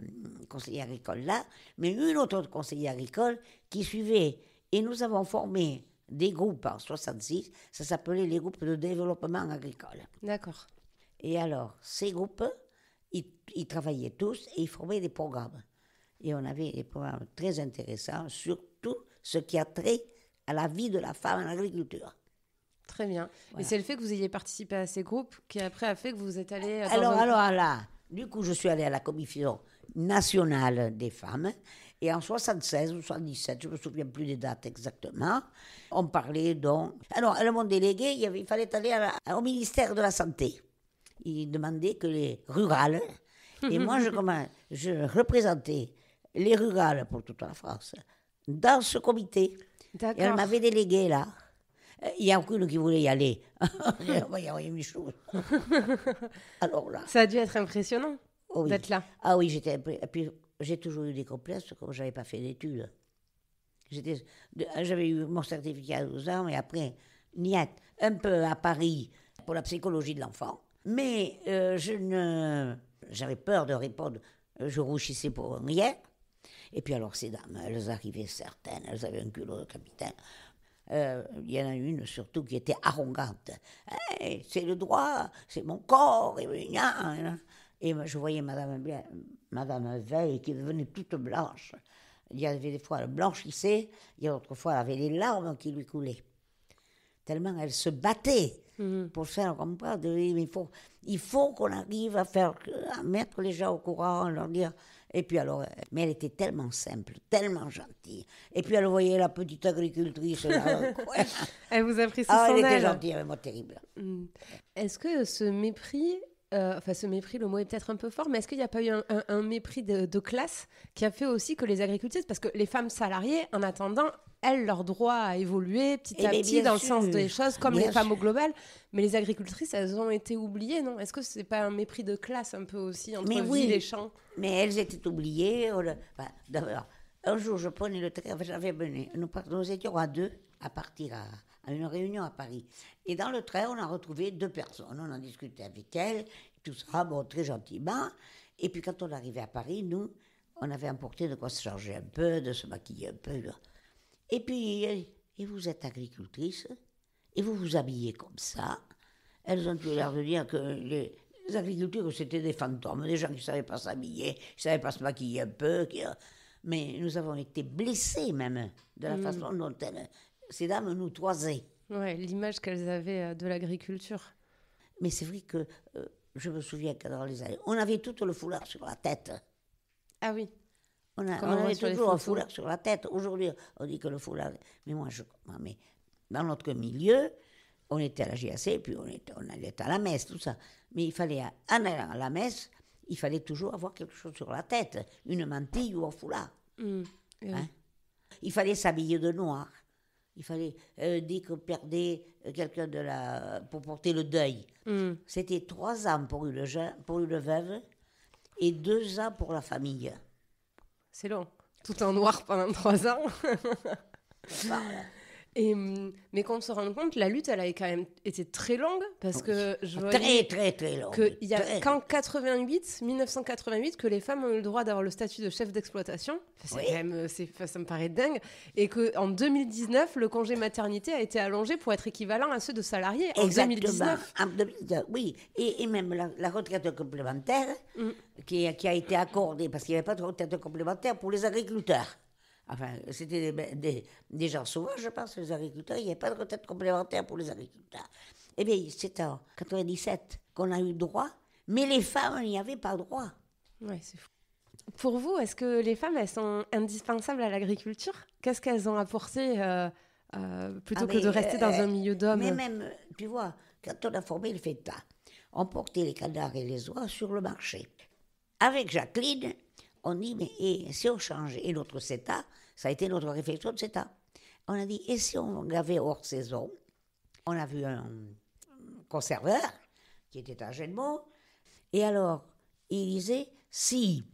conseillère agricole là, mais une autre conseillère agricole qui suivait. Et nous avons formé des groupes en 66, ça s'appelait les groupes de développement agricole. D'accord. Et alors, ces groupes, ils travaillaient tous et ils formaient des programmes. Et on avait des programmes très intéressants sur tout ce qui a trait à la vie de la femme en agriculture. Très bien. Voilà. Et c'est le fait que vous ayez participé à ces groupes qui après a fait que vous êtes allé Alors là, du coup, je suis allée à la commission nationale des femmes. Et en 76 ou 77, je ne me souviens plus des dates exactement, on parlait donc... Alors, mon délégué, il fallait aller au ministère de la Santé. Il demandait que les rurales... Et moi, je représentais les rurales pour toute la France dans ce comité. D'accord. Et elle m'avait délégué là. Il n'y a aucune qui voulait y aller. On va y avoir Michou. Alors là... Ça a dû être impressionnant oui. d'être là. Ah oui, et puis j'ai toujours eu des complexes comme je n'avais pas fait d'études. J'avais eu mon certificat à 12 ans et après, niet, un peu à Paris pour la psychologie de l'enfant. Mais j'avais peur de répondre, je rouchissais pour rien. Et puis alors ces dames, elles arrivaient certaines, elles avaient un culot de capitaine. Il y en a une surtout qui était arrogante. Hey, c'est le droit, c'est mon corps. Et je voyais Madame Veil qui devenait toute blanche. Il y avait des fois elle blanchissait, il y a d'autres fois elle avait les larmes qui lui coulaient. Tellement elle se battait pour faire comprendre. Il faut qu'on arrive à mettre les gens au courant, leur dire. Et puis alors, mais elle était tellement simple, tellement gentille. Et puis elle voyait la petite agricultrice là. Elle vous a pris sous son elle aile. était gentille, mais moi terrible. Est-ce que ce mépris, le mot est peut-être un peu fort, mais est-ce qu'il n'y a pas eu un mépris de classe qui a fait aussi que les agricultrices, parce que les femmes salariées, en attendant, elles, leur droit a évolué petit à petit dans le sens des choses, comme les femmes au global, mais les agricultrices, elles ont été oubliées, non ? Est-ce que ce n'est pas un mépris de classe un peu aussi entre ville et champ ? Mais elles étaient oubliées. D'abord, un jour, je prenais le train, nous étions à 2 à partir à une réunion à Paris. Et dans le train, on a retrouvé 2 personnes. On a discuté avec elles, tout ça, bon, très gentiment. Et puis quand on arrivait à Paris, nous, on avait emporté de quoi se changer un peu, de se maquiller un peu. Et puis, et vous êtes agricultrice, et vous vous habillez comme ça. Elles ont eu l'air de dire que les agriculteurs, c'était des fantômes, des gens qui ne savaient pas s'habiller, qui ne savaient pas se maquiller un peu. Mais nous avons été blessés même de la façon dont ces dames nous toisaient. Ouais, l'image qu'elles avaient de l'agriculture. Mais c'est vrai que je me souviens que dans les années, on avait tout le foulard sur la tête. Ah oui. On avait toujours un foulard sur la tête. Aujourd'hui, on dit que le foulard... Mais dans notre milieu, on était à la JAC, puis on allait à la messe, tout ça. Mais il fallait, en allant à la messe, il fallait toujours avoir quelque chose sur la tête, une mantille ou un foulard. Hein? Il fallait s'habiller de noir. Il fallait, dès qu'on perdait quelqu'un pour porter le deuil. C'était 3 ans pour une veuve et 2 ans pour la famille. C'est long. Tout en noir pendant 3 ans. Voilà. Mais qu'on se rende compte, la lutte, elle a quand même été très longue, parce que je voyais très longue. Il y a qu'en 1988, que les femmes ont eu le droit d'avoir le statut de chef d'exploitation. C'est quand même, ça me paraît dingue. Et qu'en 2019, le congé maternité a été allongé pour être équivalent à ceux de salariés. Exactement. 2019. En 2019, oui. Et même la retraite complémentaire qui a été accordée, parce qu'il n'y avait pas de retraite complémentaire pour les agriculteurs. Enfin, c'était des gens sauvages, je pense, les agriculteurs. Il n'y avait pas de retraite complémentaire pour les agriculteurs. Eh bien, c'est en 97 qu'on a eu droit, mais les femmes n'y avaient pas droit. Ouais, c'est fou. Pour vous, est-ce que les femmes, elles sont indispensables à l'agriculture ? Qu'est-ce qu'elles ont apporté plutôt que de rester dans un milieu d'hommes ? Mais même, tu vois, quand on a formé le FETA, on portait les canards et les oies sur le marché. Avec Jacqueline, on dit, mais et si on changeait, et notre CETA, ça a été notre réflexion de CETA. On a dit, et si on gavait hors saison? On a vu un conserveur qui était à Genmo, et alors, il disait, si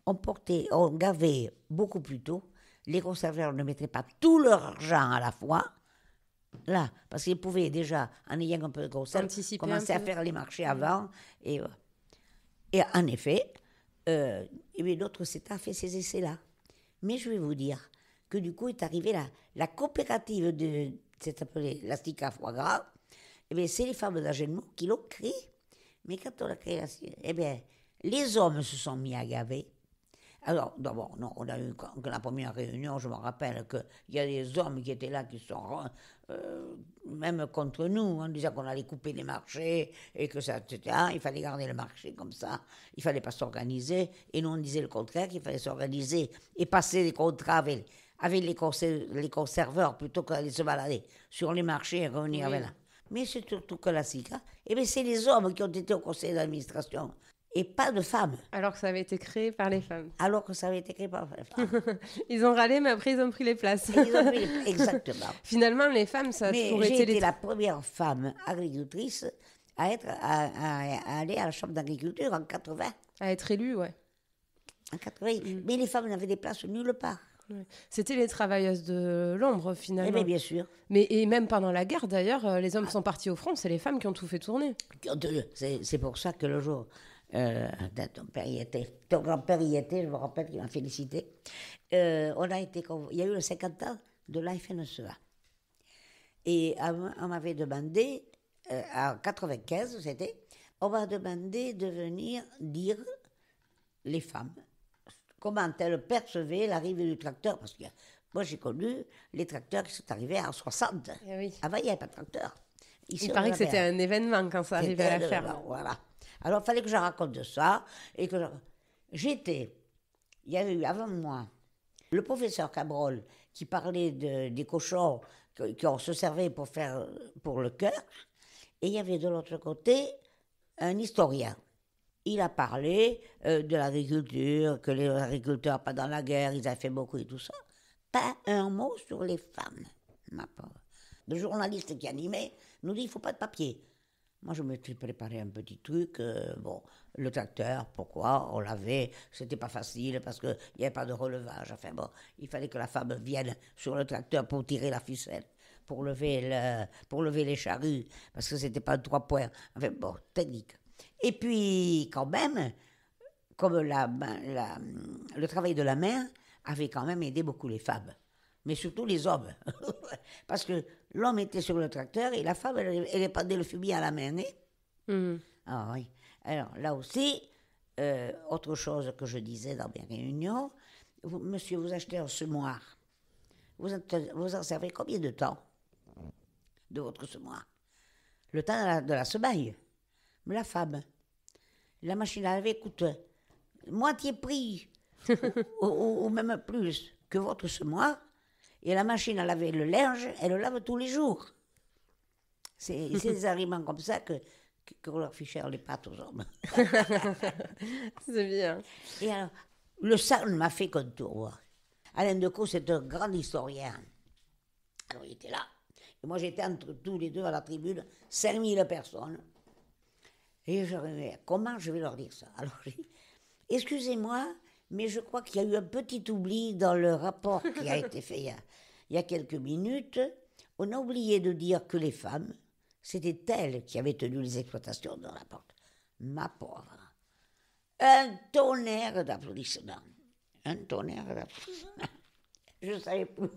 on gavait beaucoup plus tôt, les conserveurs ne mettraient pas tout leur argent à la fois, là, parce qu'ils pouvaient déjà, en ayant un peu de conserve, commencer à faire les marchés avant, et en effet, notre CETA a fait ces essais-là. Mais je vais vous dire que du coup est arrivée la coopérative c'est appelé la STICA foie gras. Eh bien, c'est les femmes d'Agenmo qui l'ont créée. Mais quand on a créé les hommes se sont mis à gaver. Alors, d'abord, non, on a eu la première réunion, je me rappelle qu'il y a des hommes qui étaient là, qui sont même contre nous, en disant qu'on allait couper les marchés, et que ça, etc. Il fallait garder le marché comme ça, il ne fallait pas s'organiser, et nous on disait le contraire, qu'il fallait s'organiser et passer des contrats avec les conserveurs, plutôt qu'aller se balader sur les marchés et revenir avec là. Mais c'est surtout que la SICA, c'est les hommes qui ont été au conseil d'administration, et pas de femmes. Alors que ça avait été créé par les femmes. Ils ont râlé, mais après, ils ont pris les places. Exactement. Finalement, les femmes, ça a toujours été... J'ai été la première femme agricultrice à aller à la chambre d'agriculture en 80. À être élue, ouais. En 80. Mais les femmes n'avaient des places nulle part. Ouais. C'était les travailleuses de l'ombre, finalement. Eh bien sûr. Et même pendant la guerre, d'ailleurs, les hommes sont partis au front, c'est les femmes qui ont tout fait tourner. C'est pour ça que le jour... ton grand-père y était, je me rappelle qu'il m'a félicité. Il y a eu le 50 ans de la FNSEA. Et on m'avait demandé, en 95, on m'a demandé de venir dire, les femmes, comment elles percevaient l'arrivée du tracteur. Parce que moi, j'ai connu les tracteurs qui sont arrivés en 60. Oui. Avant, il n'y avait pas de tracteur. Il paraît que c'était un événement quand ça arrivait à la ferme. Voilà. Alors, il fallait que je raconte de ça. Et que il y avait eu avant moi le professeur Cabrol qui parlait des cochons qu'on se servait pour le cœur. Et il y avait de l'autre côté un historien. Il a parlé de l'agriculture, que les agriculteurs, pas dans la guerre, ils avaient fait beaucoup et tout ça. Pas un mot sur les femmes, ma pauvre. Le journaliste qui animait nous dit, il ne faut pas de papier. Moi, je me suis préparé un petit truc. Le tracteur, pourquoi on l'avait? C'était pas facile parce qu'il n'y avait pas de relevage. Enfin bon, il fallait que la femme vienne sur le tracteur pour tirer la ficelle, pour lever les charrues, parce que c'était pas 3 points. Enfin bon, technique. Et puis, quand même, comme le travail de la main avait quand même aidé beaucoup les femmes. Mais surtout les hommes. Parce que l'homme était sur le tracteur et la femme, elle épandait le fumier à la main. Ah oui. Alors là aussi, autre chose que je disais dans mes réunions, monsieur, vous achetez un semoir. Vous en servez combien de temps de votre semoir? Le temps de la semaille. Mais la femme, la machine à laver coûte moitié prix ou même plus que votre semoir. Et la machine à laver le linge, elle le lave tous les jours. C'est des aliments comme ça qu'on leur fait cher les pâtes aux hommes. C'est bien. Et alors, le sang m'a fait qu'un tour. Alain Decaux, c'est un grand historien. Alors, il était là. Et moi, j'étais entre tous les deux à la tribune, 5000 personnes. Et je me disais, comment je vais leur dire ça? Alors, j'ai dit, excusez-moi, mais je crois qu'il y a eu un petit oubli dans le rapport qui a été fait il y a quelques minutes. On a oublié de dire que les femmes, c'était elles qui avaient tenu les exploitations dans la porte. Ma pauvre. Un tonnerre d'applaudissements. Un tonnerre d'applaudissements. Je ne savais plus.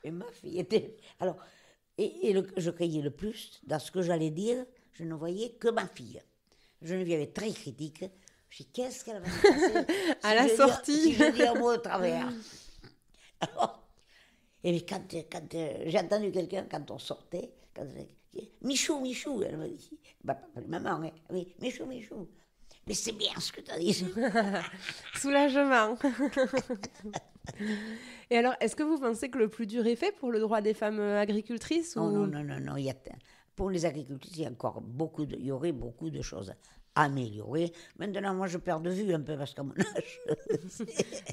Et ma fille était... Alors, je criais le plus. Dans ce que j'allais dire, je ne voyais que ma fille. Geneviève est très critique. Je dis, qu'est-ce qu'elle va me passer à la sortie. Si je dis un mot de travers. Alors, et quand j'ai entendu quelqu'un, quand on sortait, Michou, Michou, elle me dit, bah, maman, hein, oui, Michou, Michou. Mais c'est bien ce que tu as dit. Soulagement. Et alors, est-ce que vous pensez que le plus dur est fait pour le droit des femmes agricultrices ou... Non. Pour les agricultrices, il y aurait beaucoup de choses à améliorer. Maintenant, moi, je perds de vue un peu parce qu'à mon âge...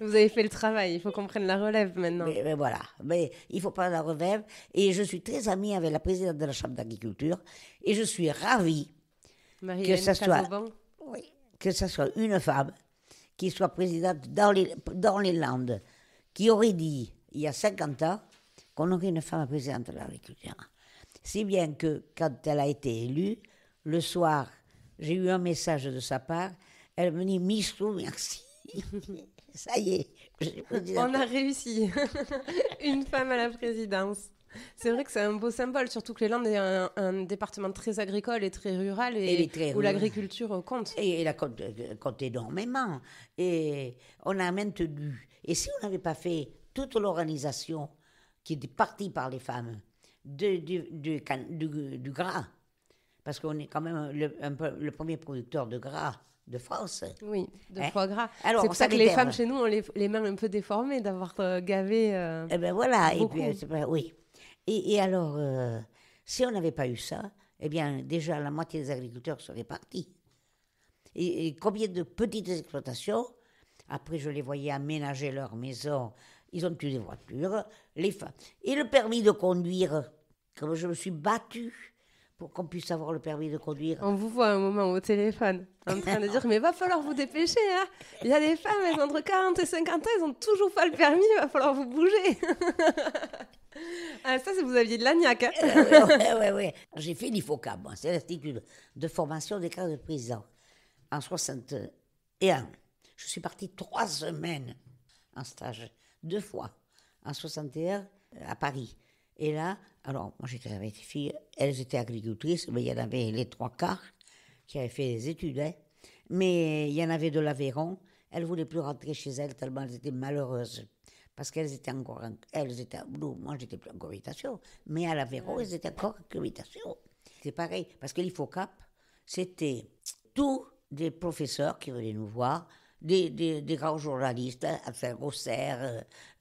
Vous avez fait le travail, il faut qu'on prenne la relève maintenant. Mais voilà, mais il faut prendre la relève. Et je suis très amie avec la présidente de la Chambre d'agriculture et je suis ravie que ça soit une femme qui soit présidente dans les Landes, qui aurait dit, il y a 50 ans, qu'on aurait une femme présidente de l'agriculture. Si bien que, quand elle a été élue, le soir, j'ai eu un message de sa part, elle me dit « Michou, merci ». Ça y est. On a réussi. Une femme à la présidence. C'est vrai que c'est un beau symbole, surtout que les Landes est un département très agricole et très rural où l'agriculture compte. Et elle compte énormément. Et on a maintenu. Et si on n'avait pas fait toute l'organisation qui était partie par les femmes du gras, parce qu'on est quand même le premier producteur de gras de France. Oui, de foie gras. Alors, c'est pour ça que les femmes chez nous ont les mains un peu déformées d'avoir gavé. Eh ben voilà, beaucoup. Et puis, oui. Et alors, si on n'avait pas eu ça, eh bien, déjà, la moitié des agriculteurs seraient partis. Et combien de petites exploitations, après, je les voyais aménager leur maison, ils ont eu des voitures, les femmes. Et le permis de conduire, comme je me suis battue pour qu'on puisse avoir le permis de conduire. On vous voit un moment au téléphone, en train de dire, mais va falloir vous dépêcher, hein. Il y a des femmes, elles ont entre 40 et 50 ans, elles n'ont toujours pas le permis, il va falloir vous bouger. Ah, ça, c'est vous aviez de l'agnac. Hein. Oui. J'ai fait l'IFOCAM, moi. C'est l'Institut de formation des cadres de président. En 61. Je suis partie 3 semaines en stage, 2 fois. En 61, à Paris. Et là, alors, moi j'étais avec des filles, elles étaient agricultrices, mais il y en avait les 3/4 qui avaient fait des études. Hein. Mais il y en avait de l'Aveyron. Elles ne voulaient plus rentrer chez elles tellement elles étaient malheureuses. Parce qu'elles étaient encore, moi j'étais plus en cohabitation, mais à l'Aveyron, elles étaient encore en cohabitation. C'est pareil, parce que l'IFOCAP, c'était tous des professeurs qui venaient nous voir, des grands journalistes, Alfred Grosser,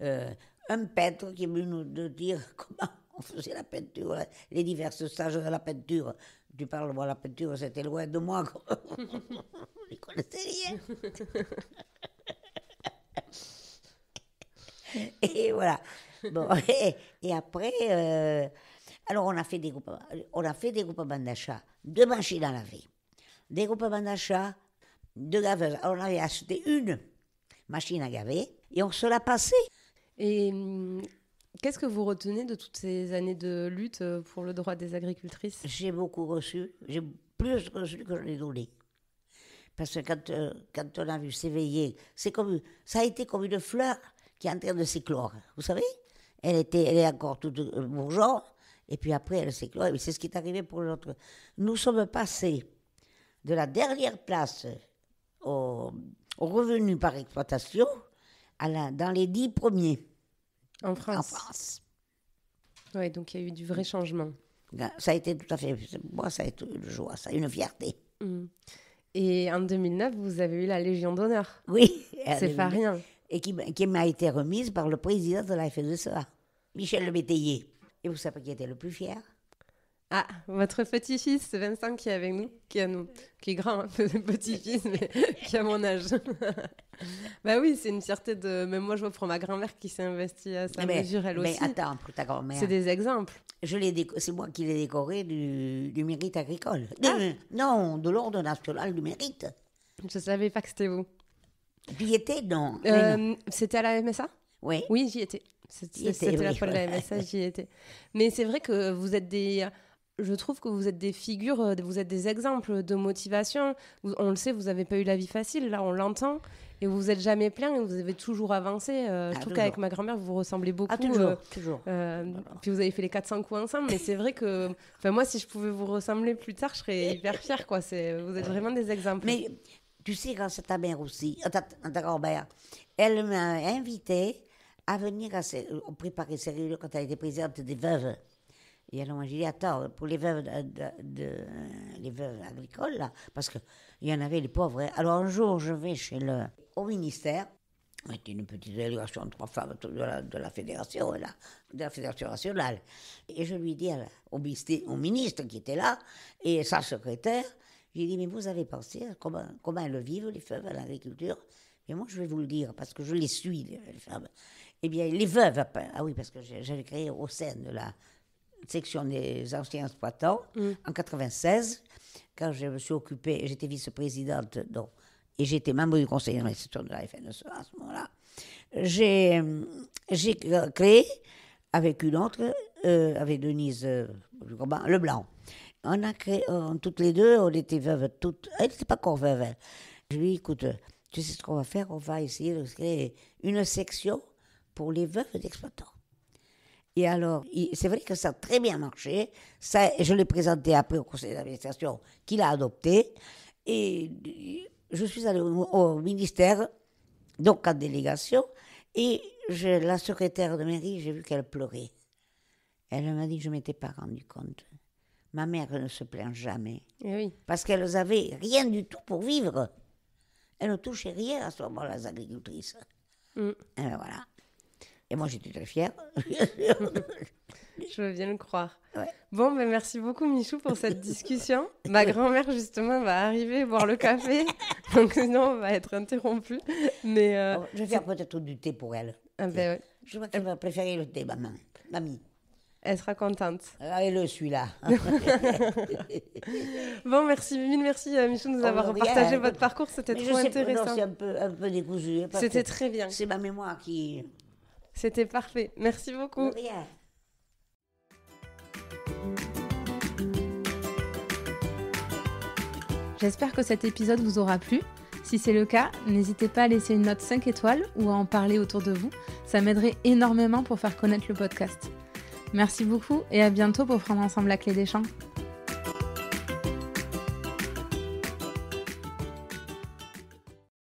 un peintre qui est venu nous dire comment on faisait la peinture, les divers stages de la peinture. Tu parles, moi, la peinture, c'était loin de moi. Je ne connaissais rien. Et voilà. Bon, et après, alors on a fait des groupements d'achat de machines à laver, des groupements d'achat de laveuses. Alors on avait acheté une machine à gaver et on se la passait. Et qu'est-ce que vous retenez de toutes ces années de lutte pour le droit des agricultrices? J'ai beaucoup reçu, j'ai plus reçu que je l'ai donné. Parce que quand on a vu s'éveiller, ça a été comme une fleur qui est en train de s'éclore. Vous savez, elle est encore toute bourgeoise, et puis après elle s'éclore. Et c'est ce qui est arrivé pour l'autre. Nous sommes passés de la dernière place au revenu par exploitation dans les 10 premiers. En France. Oui, donc il y a eu du vrai changement. Ça a été tout à fait, moi ça a été une joie, ça, une fierté. Et en 2009, vous avez eu la Légion d'honneur. Oui. C'est pas rien. Et qui m'a été remise par le président de la FNSEA, Michel Le Métayer. Et vous savez qui était le plus fier? Ah, votre petit-fils, Vincent, qui est avec nous, qui est grand, hein, petit-fils, mais qui a mon âge. Bah oui, c'est une fierté de... Même moi, je vois pour ma grand-mère qui s'est investie à sa mesure, elle aussi. Mais attends, pour ta grand-mère. C'est des exemples. C'est moi qui l'ai décoré du mérite agricole. Non, de l'ordre national du mérite. Je savais pas que c'était vous. Tu y étais, non? C'était à la MSA? Oui. Oui, j'y étais. C'était la fois de la MSA, j'y étais. Mais c'est vrai que vous êtes des... Je trouve que vous êtes des figures, vous êtes des exemples de motivation. On le sait, vous n'avez pas eu la vie facile, là, on l'entend. Et vous vous êtes jamais plaint et vous avez toujours avancé. Je trouve qu'avec ma grand-mère, vous vous ressemblez beaucoup. Ah, toujours. Puis vous avez fait les 400 coups ensemble. Mais c'est vrai que moi, si je pouvais vous ressembler plus tard, je serais hyper fière. Quoi. Vous êtes vraiment des exemples. Mais tu sais, grâce à ta mère aussi, ta grand-mère, elle m'a invitée à venir préparer ses réunions quand elle était présidente des veuves. Et alors, moi, j'ai dit, attends, pour les veuves, les veuves agricoles, là, parce qu'il y en avait les pauvres. Hein. Alors, un jour, je vais au ministère. C'était une petite délégation de 3 femmes de la fédération, là, de la fédération nationale. Et je lui dis au ministre qui était là, et sa secrétaire, j'ai dit, mais vous avez pensé à comment elles vivent, les veuves, à l'agriculture? Et moi, je vais vous le dire, parce que je les suis, les femmes. Eh bien, les veuves, ah oui, parce que j'avais créé au sein de la section des anciens exploitants, en 96, quand je me suis occupée, j'étais vice-présidente, et j'étais membre du conseil d'administration de la FNSE à ce moment-là, j'ai créé, avec une autre, avec Denise Leblanc, on a créé, toutes les deux, on était veuves, elle n'était pas encore veuve. Elle. Je lui ai dit, écoute, tu sais ce qu'on va faire, on va essayer de créer une section pour les veuves d'exploitants. Et alors, c'est vrai que ça a très bien marché. Ça, je l'ai présenté après au conseil d'administration qui l'a adopté. Et je suis allée au ministère, donc en délégation, et la secrétaire de mairie, j'ai vu qu'elle pleurait. Elle m'a dit que je ne m'étais pas rendu compte. Ma mère ne se plaint jamais. Et oui. Parce qu'elles n'avaient rien du tout pour vivre. Elles ne touchaient rien à ce moment-là, les agricultrices. Et ben voilà. Et moi, j'étais très fière. Je veux bien le croire. Ouais. Bon, ben merci beaucoup, Michou, pour cette discussion. Ma grand-mère, justement, va arriver boire le café. Donc, sinon, on va être interrompu. Mais, je vais faire peut-être du thé pour elle. Ah, ben, ouais. Je crois qu'elle va préférer le thé, mamie. Elle sera contente. Et celui-là. Bon, merci, Michou, de nous avoir partagé votre parcours. C'était trop intéressant. C'est un peu décousu. C'était très bien. C'est ma mémoire qui... C'était parfait. Merci beaucoup. Rien. J'espère que cet épisode vous aura plu. Si c'est le cas, n'hésitez pas à laisser une note 5 étoiles ou à en parler autour de vous. Ça m'aiderait énormément pour faire connaître le podcast. Merci beaucoup et à bientôt pour prendre ensemble la clé des champs.